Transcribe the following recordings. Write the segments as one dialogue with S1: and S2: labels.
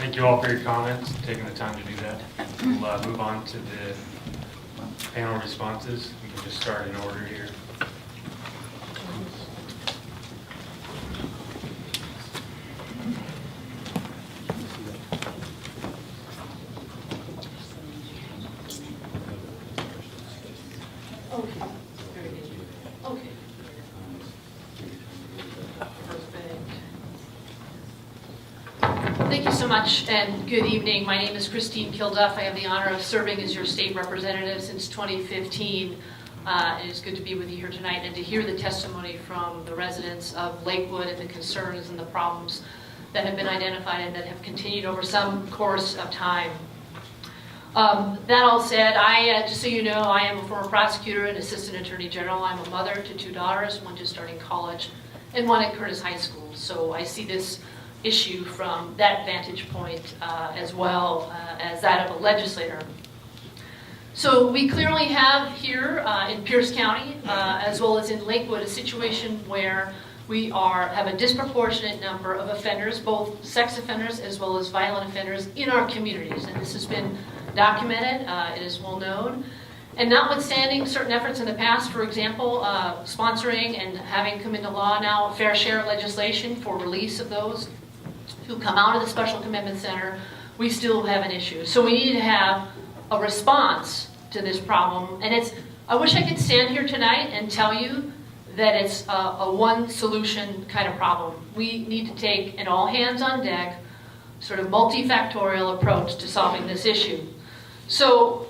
S1: Thank you all for your comments, taking the time to do that. We'll move on to the panel responses. We can just start in order here.
S2: Okay, very good. Okay. Perfect. Thank you so much, and good evening. My name is Christine Kilduff. I have the honor of serving as your state representative since 2015. It is good to be with you here tonight and to hear the testimony from the residents of Lakewood and the concerns and the problems that have been identified and that have continued over some course of time. That all said, just so you know, I am a former prosecutor and assistant attorney general. I'm a mother to 2 daughters, one just starting college and one at Curtis High School. So I see this issue from that vantage point as well as that of a legislator. So we clearly have here in Pierce County, as well as in Lakewood, a situation where we have a disproportionate number of offenders, both sex offenders as well as violent offenders in our communities. And this has been documented, it is well known. And notwithstanding certain efforts in the past, for example, sponsoring and having come into law now fair share legislation for release of those who come out of the Special Commitment Center, we still have an issue. So we need to have a response to this problem. And I wish I could stand here tonight and tell you that it's a one solution kind of problem. We need to take an all hands on deck, sort of multifactorial approach to solving this issue. So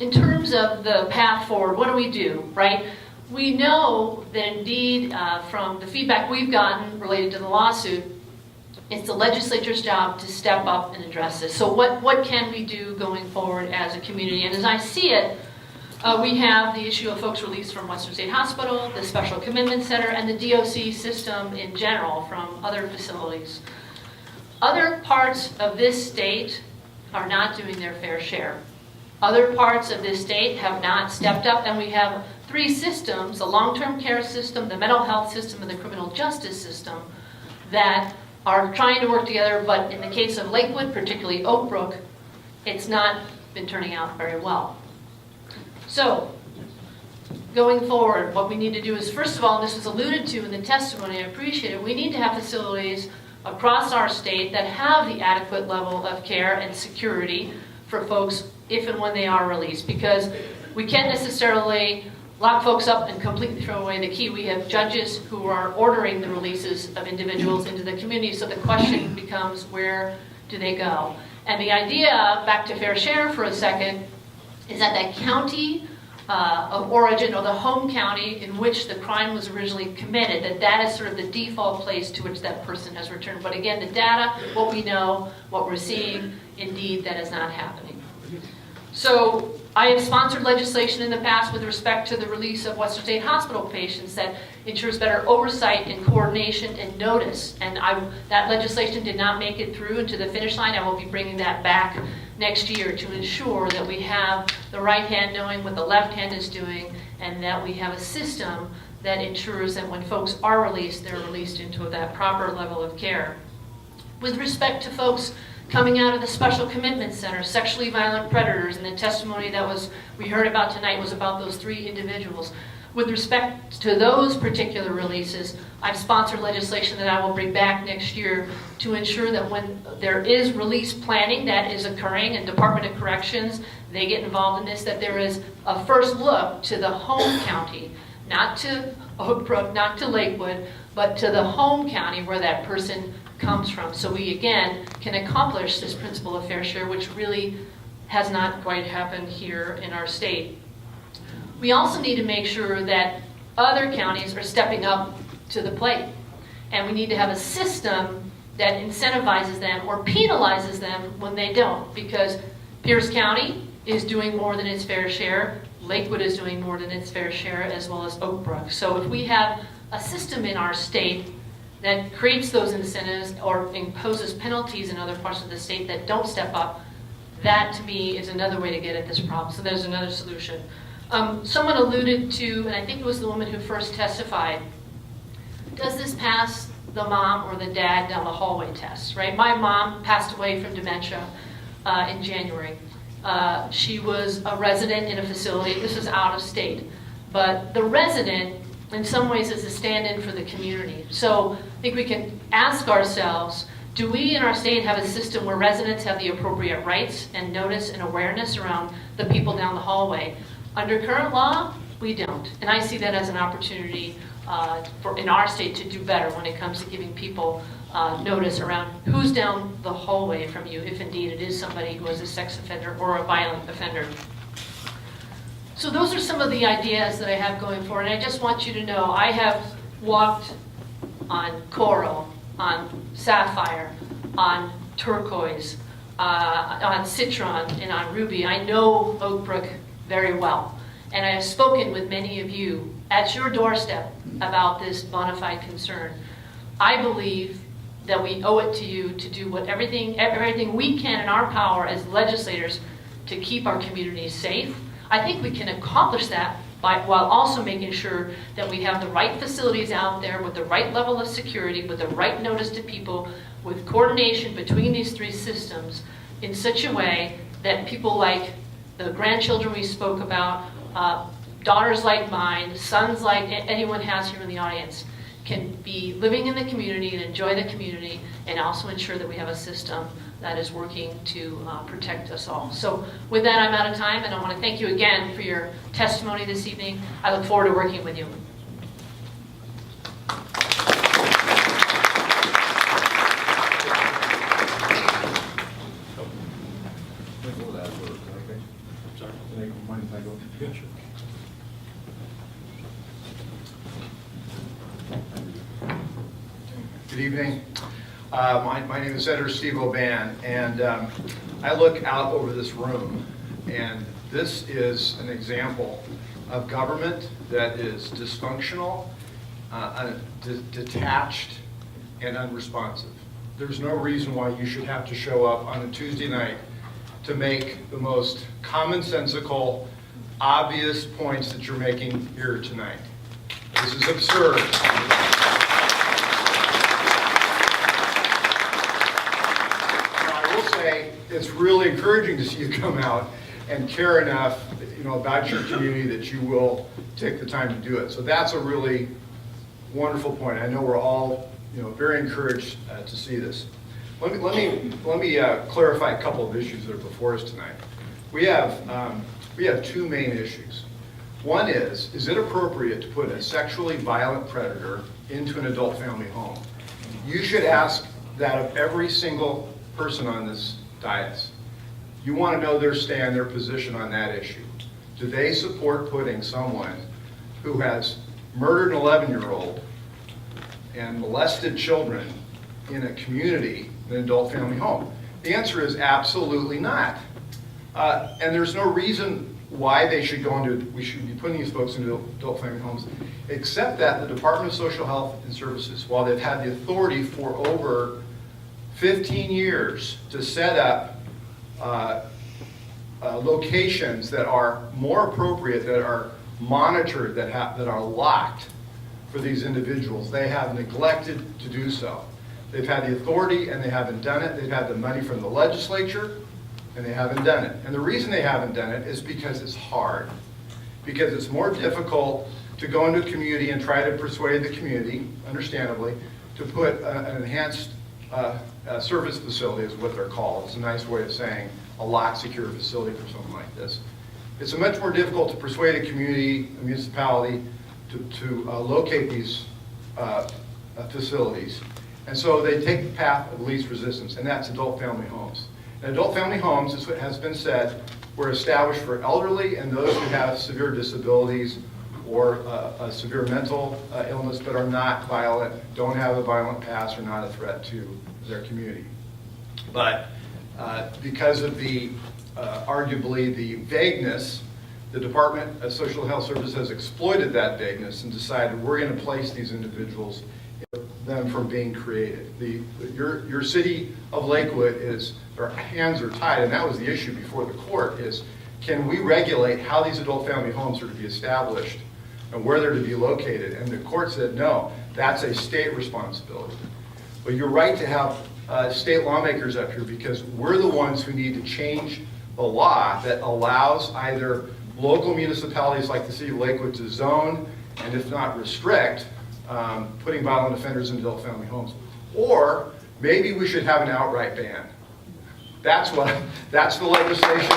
S2: in terms of the path forward, what do we do, right? We know that indeed from the feedback we've gotten related to the lawsuit, it's the legislature's job to step up and address this. So what can we do going forward as a community? And as I see it, we have the issue of folks released from Western State Hospital, the Special Commitment Center, and the DOC system in general from other facilities. Other parts of this state are not doing their fair share. Other parts of this state have not stepped up, and we have 3 systems, the long-term care system, the mental health system, and the criminal justice system, that are trying to work together, but in the case of Lakewood, particularly Oak Brook, it's not been turning out very well. So, going forward, what we need to do is, first of all, and this was alluded to in the testimony, I appreciate it, we need to have facilities across our state that have the adequate level of care and security for folks if and when they are released, because we can't necessarily lock folks up and completely throw away the key. We have judges who are ordering the releases of individuals into the community, so the question becomes, where do they go? And the idea, back to fair share for a second, is that that county of origin, or the home county in which the crime was originally committed, that is sort of the default place to which that person has returned. But again, the data, what we know, what we're seeing, indeed, that is not happening. So I have sponsored legislation in the past with respect to the release of Western State Hospital patients that ensures better oversight and coordination and notice. And that legislation did not make it through into the finish line. I will be bringing that back next year to ensure that we have the right hand knowing what the left hand is doing, and that we have a system that ensures that when folks are released, they're released into that proper level of care. With respect to folks coming out of the Special Commitment Center, sexually violent predators, and the testimony that we heard about tonight was about those 3 individuals. With respect to those particular releases, I've sponsored legislation that I will bring back next year to ensure that when there is release planning that is occurring, and Department of Corrections, they get involved in this, that there is a first look to the home county, not to Oak Brook, not to Lakewood, but to the home county where that person comes from. So we, again, can accomplish this principle of fair share, which really has not quite happened here in our state. We also need to make sure that other counties are stepping up to the plate. And we need to have a system that incentivizes them or penalizes them when they don't. Because Pierce County is doing more than its fair share. Lakewood is doing more than its fair share, as well as Oak Brook. So if we have a system in our state that creates those incentives or imposes penalties in other parts of the state that don't step up, that to me is another way to get at this problem. So there's another solution. Someone alluded to, and I think it was the woman who first testified, does this pass the mom or the dad down the hallway test, right? My mom passed away from dementia in January. She was a resident in a facility. This is out of state. But the resident, in some ways, is a stand-in for the community. So I think we can ask ourselves, do we in our state have a system where residents have the appropriate rights and notice and awareness around the people down the hallway? Under current law, we don't. And I see that as an opportunity in our state to do better when it comes to giving people notice around who's down the hallway from you, if indeed it is somebody who is a sex offender or a violent offender. So those are some of the ideas that I have going forward. And I just want you to know I have walked on coral, on sapphire, on turquoise, on citron, and on ruby. I know Oak Brook very well. And I have spoken with many of you at your doorstep about this bona fide concern. I believe that we owe it to you to do everything we can in our power as legislators to keep our communities safe. I think we can accomplish that while also making sure that we have the right facilities out there with the right level of security, with the right notice to people, with coordination between these three systems in such a way that people like the grandchildren we spoke about, daughters like mine, sons like anyone has here in the audience, can be living in the community and enjoy the community, and also ensure that we have a system that is working to protect us all. So with that, I'm out of time, and I want to thank you again for your testimony this evening. I look forward to working with you.
S3: Good evening. My name is Senator Steve O'Ban, and I look out over this room, and this is an example of government that is dysfunctional, detached, and unresponsive. There's no reason why you should have to show up on a Tuesday night to make the most commonsensical, obvious points that you're making here tonight. This is absurd. It's really encouraging to see you come out and care enough, about your community that you will take the time to do it. So that's a really wonderful point. I know we're all, very encouraged to see this. Let me clarify a couple of issues that are before us tonight. We have two main issues. One is it appropriate to put a sexually violent predator into an adult family home? You should ask that of every single person on this dais. You want to know their stand, their position on that issue. Do they support putting someone who has murdered an 11-year-old and molested children in a community, an adult family home? The answer is absolutely not. And there's no reason why we should be putting these folks into adult family homes, except that the Department of Social Health and Services, while they've had the authority for over 15 years to set up locations that are more appropriate, that are monitored, that are locked for these individuals, they have neglected to do so. They've had the authority and they haven't done it. They've had the money from the legislature and they haven't done it. And the reason they haven't done it is because it's hard. Because it's more difficult to go into a community and try to persuade the community, understandably, to put an enhanced service facility is what they're called. It's a nice way of saying a locked, secure facility for something like this. It's much more difficult to persuade a community, a municipality, to locate these facilities. And so they take the path of least resistance, and that's adult family homes. And adult family homes, as has been said, were established for elderly and those who have severe disabilities or a severe mental illness but are not violent, don't have a violent past, or not a threat to their community. But because of the, arguably, the vagueness, the Department of Social Health Services has exploited that vagueness and decided we're going to place these individuals, them from being created. Your city of Lakewood their hands are tied, and that was the issue before the court, is can we regulate how these adult family homes are to be established and where they're to be located? And the court said no. That's a state responsibility. But you're right to have state lawmakers up here, because we're the ones who need to change the law that allows either local municipalities like the city of Lakewood to zone, and if not restrict, putting violent offenders in adult family homes. Or maybe we should have an outright ban. That's the legislation.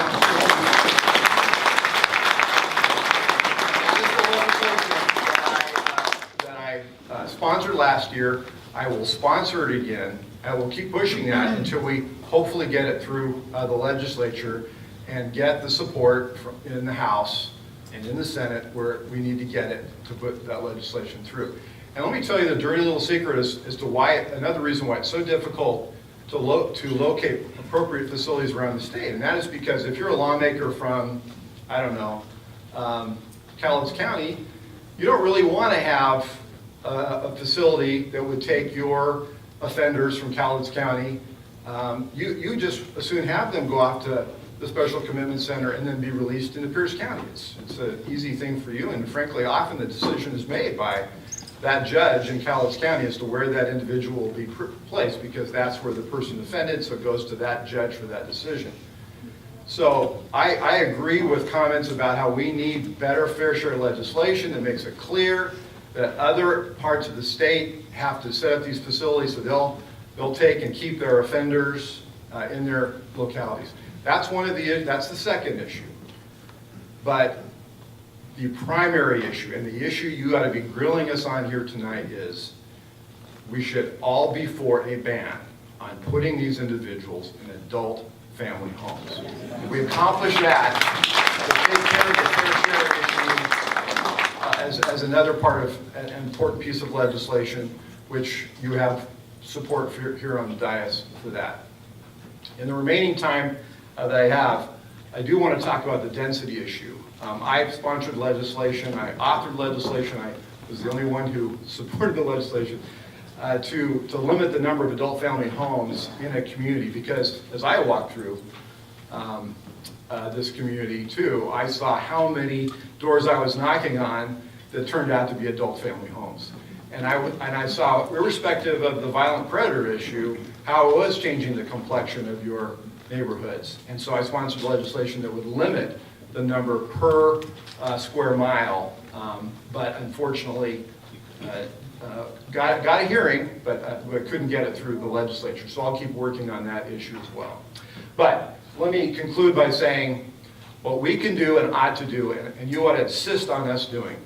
S3: That I sponsored last year. I will sponsor it again. I will keep pushing that until we hopefully get it through the legislature and get the support in the House and in the Senate where we need to get it to put that legislation through. And let me tell you the dirty little secret as to why, another reason why it's so difficult to locate appropriate facilities around the state. And that is because if you're a lawmaker from, I don't know, Cowlitz County, you don't really want to have a facility that would take your offenders from Cowlitz County. You just as soon have them go off to the Special Commitment Center and then be released into Pierce County. It's an easy thing for you, and frankly, often the decision is made by that judge in Cowlitz County as to where that individual will be placed, because that's where the person offended, so it goes to that judge for that decision. So I agree with comments about how we need better fair share legislation that makes it clear that other parts of the state have to set up these facilities so they'll take and keep their offenders in their localities. That's the second issue. But the primary issue, and the issue you ought to be grilling us on here tonight, is we should all be for a ban on putting these individuals in adult family homes. If we accomplish that, we'll take care of the fair share issue as another part of an important piece of legislation, which you have support for here on the dais for that. In the remaining time that I have, I do want to talk about the density issue. I sponsored legislation, I authored legislation, I was the only one who supported the legislation to limit the number of adult family homes in a community, because as I walked through this community too, I saw how many doors I was knocking on that turned out to be adult family homes. And I saw, irrespective of the violent predator issue, how it was changing the complexion of your neighborhoods. And so I sponsored legislation that would limit the number per square mile, but unfortunately got a hearing, but couldn't get it through the legislature. So I'll keep working on that issue as well. But let me conclude by saying what we can do and ought to do, and you ought to insist on us doing,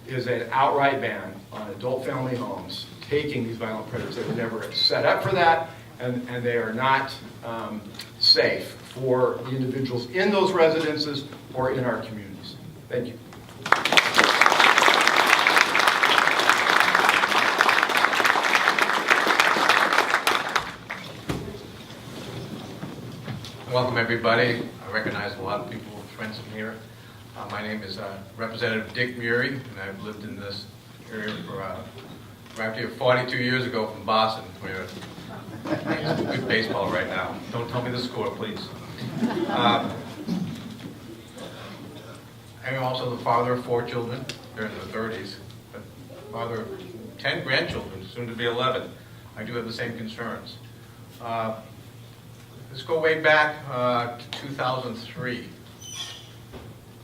S3: is an outright ban on adult family homes taking these violent predators. They were never set up for that, and they are not safe for the individuals in those residences or in our communities. Thank you.
S4: Welcome, everybody. I recognize a lot of people, friends in here. My name is Representative Dick Murray, and I've lived in this area for arrived here 42 years ago from Boston, where it's good baseball right now. Don't tell me the score, please. I'm also the father of 4 children. They're in their 30s, but father of 10 grandchildren, soon to be 11. I do have the same concerns. Let's go way back to 2003.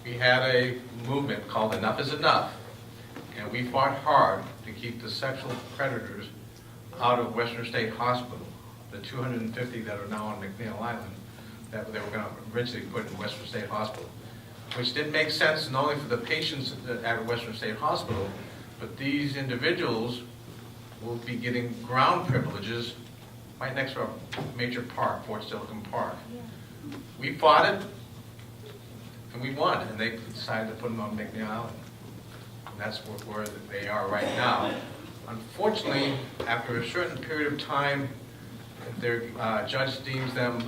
S4: We had a movement called Enough is Enough, and we fought hard to keep the sexual predators out of Western State Hospital, the 250 that are now on McNeil Island, that they were going to originally put in Western State Hospital, which didn't make sense not only for the patients at Western State Hospital, but these individuals will be getting ground privileges right next to our major park, Fort Silicon Park. We fought it, and we won, and they decided to put them on McNeil Island. And that's where they are right now. Unfortunately, after a certain period of time, if their judge deems them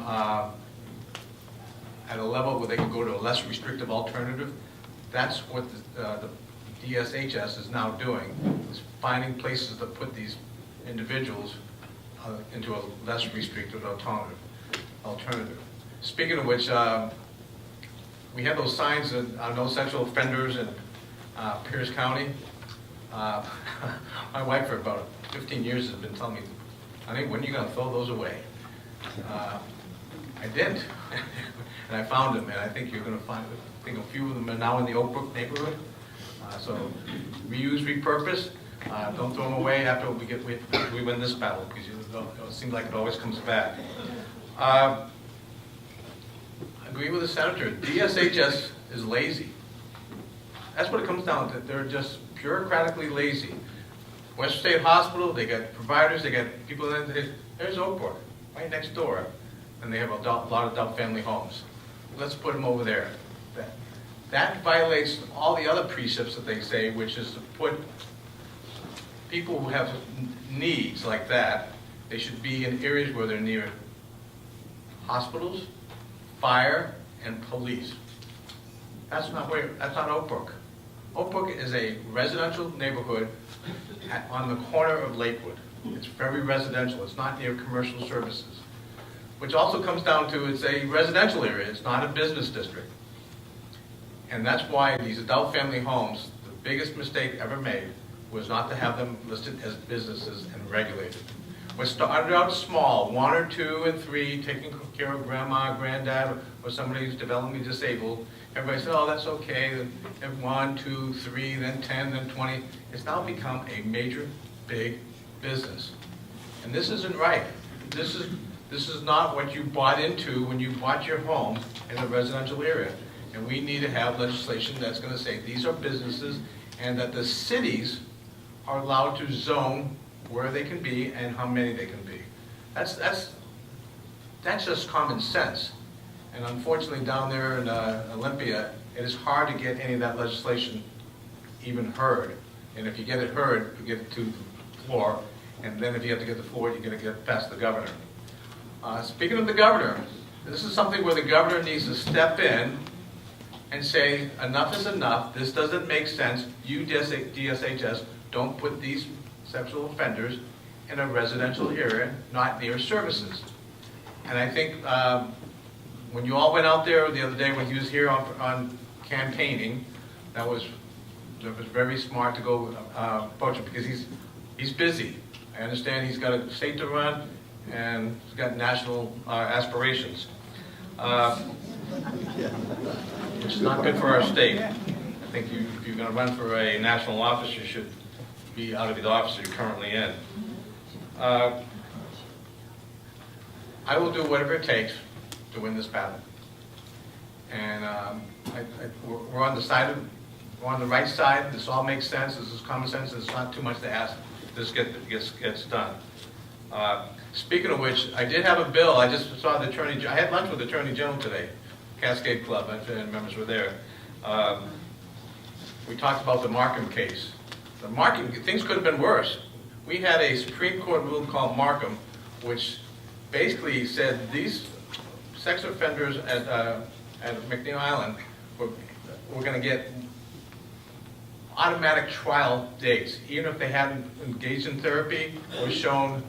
S4: at a level where they can go to a less restrictive alternative, that's what the DSHS is now doing, is finding places to put these individuals into a less restrictive alternative. Speaking of which, we have those signs that are no sexual offenders in Pierce County. My wife for about 15 years has been telling me, honey, when are you gonna throw those away? I didn't, and I found them, and I think you're gonna find, I think a few of them are now in the Oak Brook neighborhood. So reuse, repurpose, don't throw them away after we win this battle, because it seems like it always comes back. I agree with the senator, DSHS is lazy. That's what it comes down to, they're just bureaucratically lazy. Western State Hospital, they got providers, they got people in there, there's Oak Brook, right next door, and they have a lot of adult family homes. Let's put them over there. That violates all the other precepts that they say, which is to put people who have needs like that, they should be in areas where they're near hospitals, fire, and police. That's not Oak Brook. Oak Brook is a residential neighborhood on the corner of Lakewood. It's very residential. It's not near commercial services. Which also comes down to, it's a residential area. It's not a business district. And that's why these adult family homes, the biggest mistake ever made was not to have them listed as businesses and regulated. We started out small, 1 or 2 and 3, taking care of grandma, granddad, or somebody who's developmentally disabled. Everybody said, oh, that's okay. Then 1, 2, 3, then 10, then 20. It's now become a major, big business. And this isn't right. This is not what you bought into when you bought your home in a residential area. And we need to have legislation that's going to say these are businesses and that the cities are allowed to zone where they can be and how many they can be. That's just common sense. And unfortunately down there in Olympia, it is hard to get any of that legislation even heard. And if you get it heard, you get it to the floor. And then if you have to get the floor, you're going to get past the governor. Speaking of the governor, this is something where the governor needs to step in and say, enough is enough, this doesn't make sense, you DSHS don't put these sexual offenders in a residential area, not near services. And I think when you all went out there the other day when he was here on campaigning, that was very smart to go approach him because he's busy. I understand he's got a state to run and he's got national aspirations. Which is not good for our state. I think if you're going to run for a national office, you should be out of the office you're currently in. I will do whatever it takes to win this battle. And we're on the right side. This all makes sense. This is common sense. It's not too much to ask. This gets done. Speaking of which, I did have a bill. I just saw the attorney. I had lunch with the Attorney General today, Cascade Club, and members were there. We talked about the Markham case. The Markham, things could have been worse. We had a Supreme Court rule called Markham, which basically said these sex offenders at McNeil Island were going to get automatic trial dates, even if they hadn't engaged in therapy or shown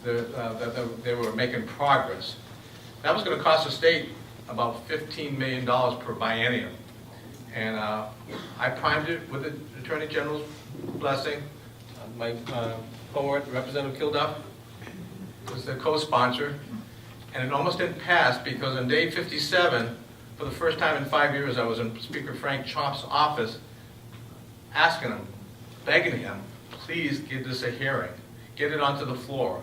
S4: that they were making progress. That was going to cost the state about $15 million per biennium. And I primed it with the Attorney General's blessing. My cohort, Representative Kilduff, was the co-sponsor. And it almost didn't pass because on day 57, for the first time in 5 years, I was in Speaker Frank Chopp's office asking him, begging him, please give this a hearing. Get it onto the floor.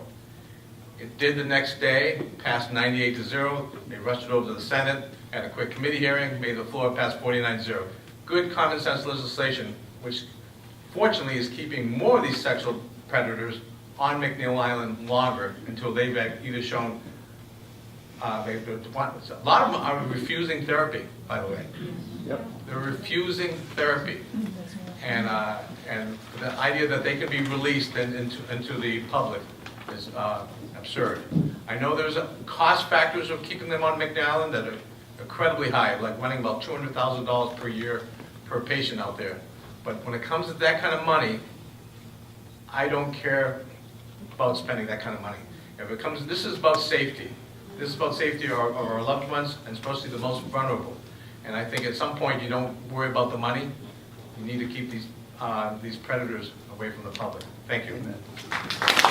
S4: It did the next day, passed 98-0. They rushed it over to the Senate, had a quick committee hearing, made the floor pass 49-0. Good common sense legislation, which fortunately is keeping more of these sexual predators on McNeil Island longer until they've either shown, a lot of them are refusing therapy, by the way. Yep. They're refusing therapy. And the idea that they can be released into the public is absurd. I know there's cost factors of keeping them on McNeil Island that are incredibly high, like running about $200,000 per year per patient out there. But when it comes to that kind of money, I don't care about spending that kind of money. If it comes, this is about safety. This is about safety of our loved ones, and especially the most vulnerable. And I think at some point you don't worry about the money. You need to keep these these predators away from the public. Thank you.